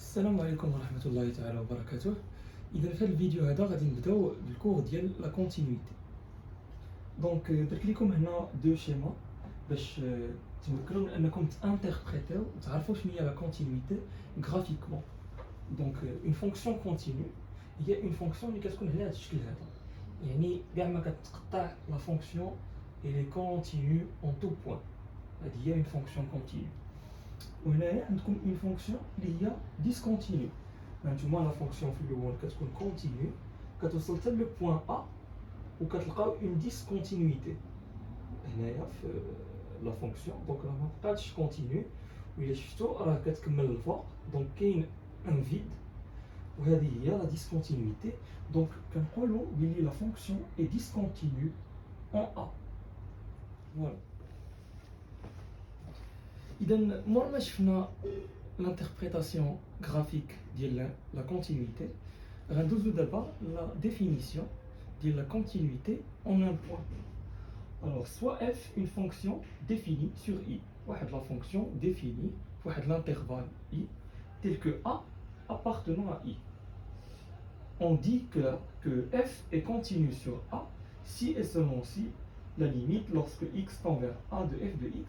السلام عليكم ورحمة الله تعالى وبركاته. إذا في هذا الفيديو هذا غادي نبداو بالكور ديال لا كونتينيتي. دونك درت لكم هنا دو شيما باش تمكنوا من انكم تانتربريتيو وتعرفوا شنو هي لا كونتينيتي غرافيكمون. دونك اون فونكسيون كونتينيو هي اون فونكسيون اللي كتكون على هذا الشكل هذا، يعني كاع ما كتقطع لا فونكسيون اللي كونتينيو اون تو بوين. هذه هي اون فونكسيون كونتينيو. وهنايا عندكم اون فونكسيون اللي هي ديسكونتينيو. هانتوما لا فونكسيون في الاول كتكون كونتينيو، كتوصل حتى لو بوين ا وكتلقاو اون ديسكونتينيتي هنايا في لا فونكسيون. دونك راه ما بقاتش كونتينيو، وإلا شفتو راه كتكمل الفوق، دونك كاين ان فيد، وهذه هي لا ديسكونتينيتي. دونك كنقولوا بلي لا فونكسيون اي ديسكونتينيو اون ا. فوالا. إذا مور ما شفنا l'interprétation graphique de la continuité, غندوزو دابا la définition de la continuité en un point. Alors, soit f une fonction définie sur i, واحد la fonction définie واحد l'intervalle i tel que a appartenant à i. On dit que f est continue sur a si et seulement si la limite lorsque x tend vers a de f de x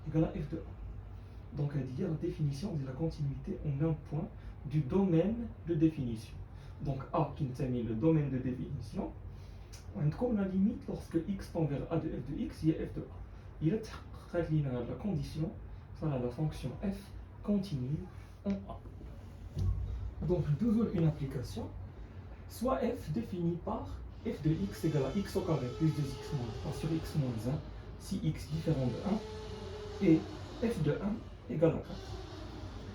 égale à f de a. Donc, elle dit la définition de la continuité en un point du domaine de définition. Donc, A qui est le domaine de définition, on trouve la limite lorsque x tend vers A de f de x, il y a f de A. Il est la condition, ça la fonction f continue en A. Donc, toujours une application, soit f définie par f de x égale à x au carré plus 2x moins 3 sur x moins 1, si x différent de 1, et f de 1 égale à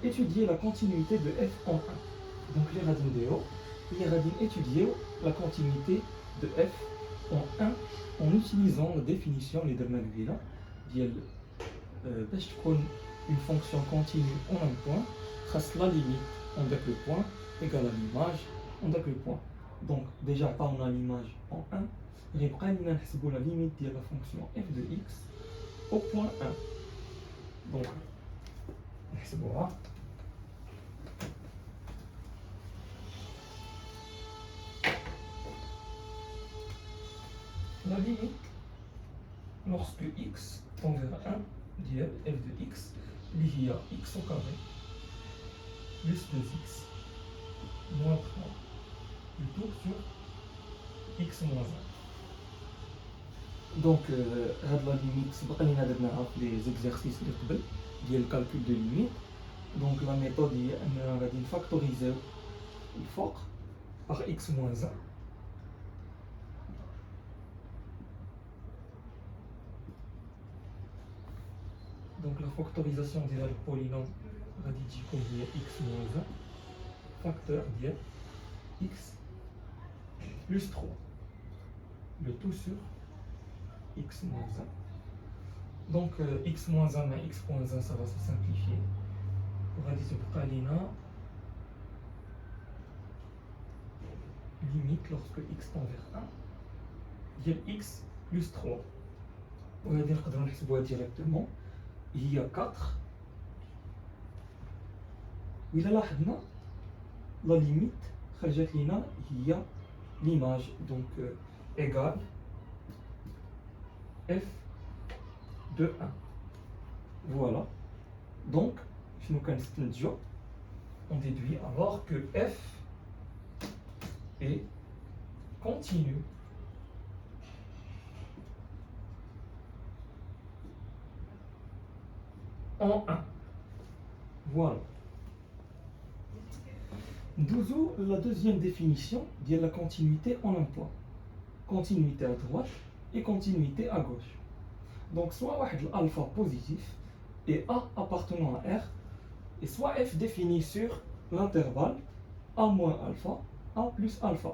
4. Étudier la continuité de f en 1. Donc les radines de haut, les radines étudier la continuité de f en 1 en utilisant la définition les dermagvila ديال باش تكون une fonction continue en un point خاص la limite en ذاك le point égale à l'image en ذاك le point. Donc déjà pas on a l'image en 1, غيبقى لنا نحسبوا la limite ديال la fonction f de x au point 1. Donc نحسبوها. La limite lorsque x tend vers 1 ديال f de x اللي هي x au carré plus 2x moins 3 du tout sur x moins 1. Donc هاد la limite سبق لينا درناها في les exercices اللي قبل ديال calcul de limite. Donc la méthode هي أننا غادي نفاكتوريزيو الفوق par x moins 1. Donc la factorisation ديال البولينوم غادي تجيكم هي x moins 1 facteur ديال x plus 3 le tout sur x moins 1. Donc x moins 1 mais x moins 1 ça va se simplifier. غادي تبقى لينا limite lorsque x tend vers 1 ديال x plus 3. وهذه نقدروا نحسبوها directement هي 4. وإلا لاحظنا لا ليميت خرجت لينا هي l'image donc égale f de 1. Voilà. Donc شنو كنستنتجو؟ on déduit alors que f est continue en 1. Voilà. Douzou, la deuxième définition de la continuité en un point. Continuité à droite et continuité à gauche. Donc soit alpha positif et A appartenant à R, et soit F défini sur l'intervalle A moins alpha, A plus alpha.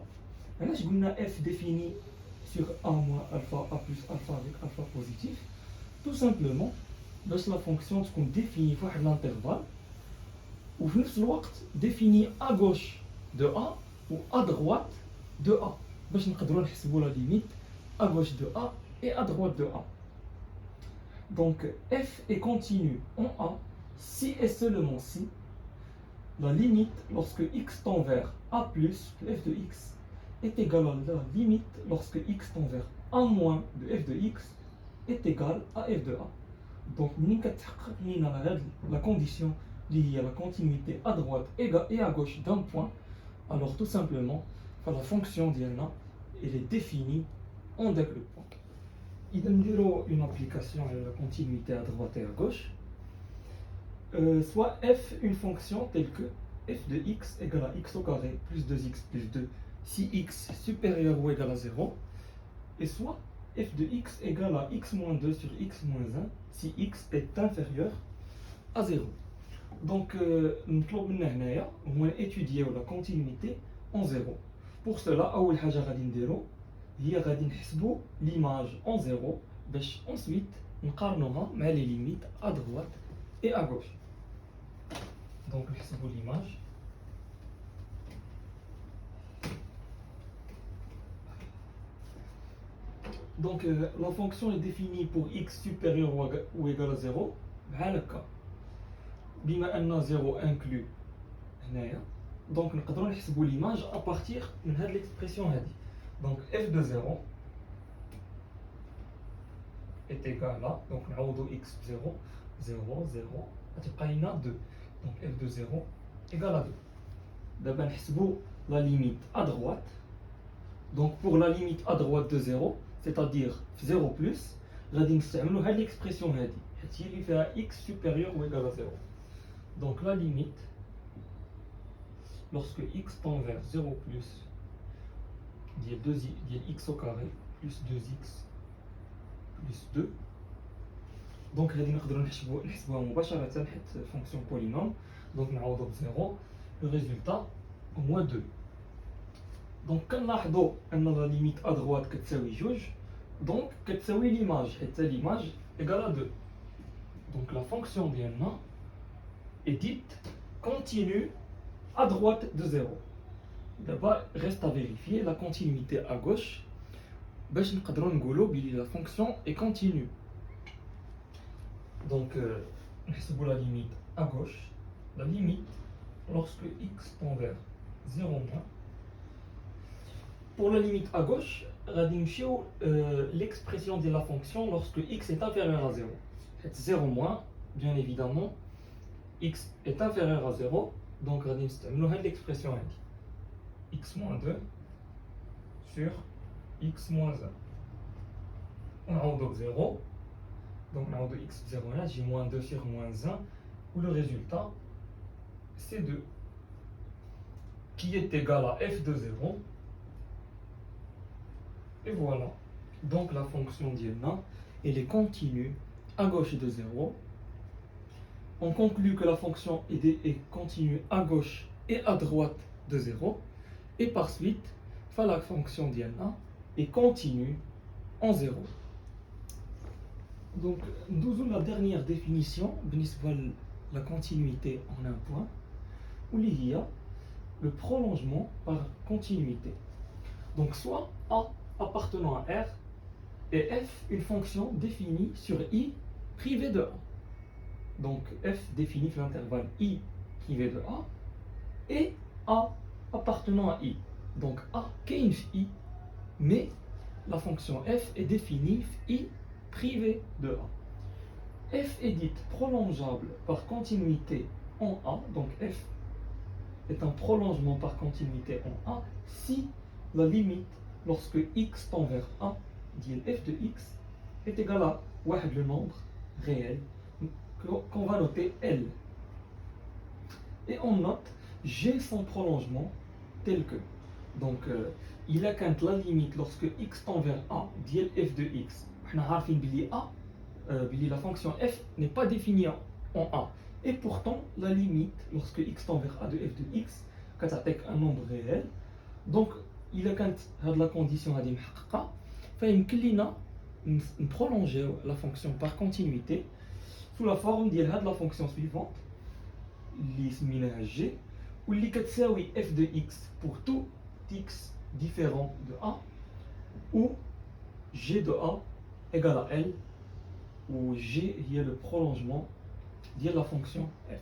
Et là, je dis F défini sur A moins alpha, A plus alpha avec alpha positif. Tout simplement, la fonction تكون définie في واحد l'intervalle وفي نفس الوقت définie à gauche de A ou à droite de A باش نقدروا نحسبوا la limite à gauche de A et à droite de A. Donc f est continue en A si et seulement si la limite lorsque x tend vers a plus de f de x est égale à la limite lorsque x tend vers a moins de f de x est égal à f de a. Donc, la condition liée à la continuité à droite et à gauche d'un point, alors tout simplement, la fonction d'INA, elle est définie en le point. Il y a une application à la continuité à droite et à gauche, soit f une fonction telle que f de x égale à x au carré plus 2x plus 2 si x supérieur ou égal à 0, et soit f de x égale à x moins 2 sur x moins 1 si x est inférieur à 0. Donc, nous allons étudier la continuité en 0. Pour cela, أول حاجة غادي نديرو هي غادي نحسبوا l'image en 0 باش ensuite نقارنوها مع les limites à droite et à gauche. Donc, نحسبوا l'image. Donc, la fonction est définie pour x supérieur ou égal à 0 بحال هكا. بما أن 0 inclut هنايا، donc نقدروا نحسبوا l'image à partir من هاد l'expression هادي. Donc f de 0 est égal à, donc نعوضوا x 0 0 0 غتبقى لينا 2. Donc f de 0 égale à 2. دابا نحسبوا la limite à droite. Donc pour la limite à droite de 0, c'est-à-dire 0 plus, غادي نستعملوا هاد l'expression هادي حيت هي اللي فيها x supérieur ou égal à 0. Donc la limite lorsque x tend vers 0 plus ديال x au carré plus 2x plus 2. Donc غادي نقدروا نحسبوها مباشرة حيت fonction polynôme. Donc نعوضوا ب 0, le résultat au moins 2. Donc كنلاحظوا أن la limite à droite كتساوي 2, donc كتساوي l'image حيت l'image égale à 2. Donc la fonction ديالنا est dite continue à droite de 0. D'abord, reste à vérifier la continuité à gauche. باش نقدروا نقولوا بلي la fonction est continue. Donc, نحسبوا la limite à gauche. La limite lorsque x tend vers 0 moins. Pour la limite à gauche, غادي نمشيو l'expression de la fonction lorsque x est inférieur à 0. 0 moins, bien évidemment, x est inférieur à 0, donc غادي نستعملوا هاد l'expression هادي x moins 2 sur x moins 1. نعوضوا ب 0, donc نعوضوا x ب 0 هنا, j'ai moins 2 sur moins 1, où le résultat c'est 2, qui est égal à f de 0. Et voilà, donc la fonction d'INA, elle est continue à gauche de 0. On conclut que la fonction est continue à gauche et à droite de 0. Et par suite, la fonction d'INA est continue en 0. Donc, nous avons la dernière définition, la continuité en un point, où il y a le prolongement par continuité. Donc, soit A appartenant à R et F une fonction définie sur I privé de A. Donc F définit l'intervalle I privé de A et A appartenant à I. Donc A qu'est I, mais la fonction F est définie I privé de A. F est dite prolongeable par continuité en A, donc F est un prolongement par continuité en A si la limite lorsque x tend vers A, dit f de x, est égal à le nombre réel qu'on va noter L. Et on note G son prolongement tel que. Donc, il a quand la limite lorsque x tend vers A, dit f de x. On a la fonction f n'est pas définie en A. Et pourtant, la limite lorsque x tend vers A de f de x, quand ça un nombre réel, donc il a quand la condition à محققة فيمكن لينا نprolonger la fonction par continuité sous la forme de la fonction suivante اللي سميناها g واللي كتساوي f de x pour tout x différent de a où g de a égale à L où g est le prolongement de la fonction f.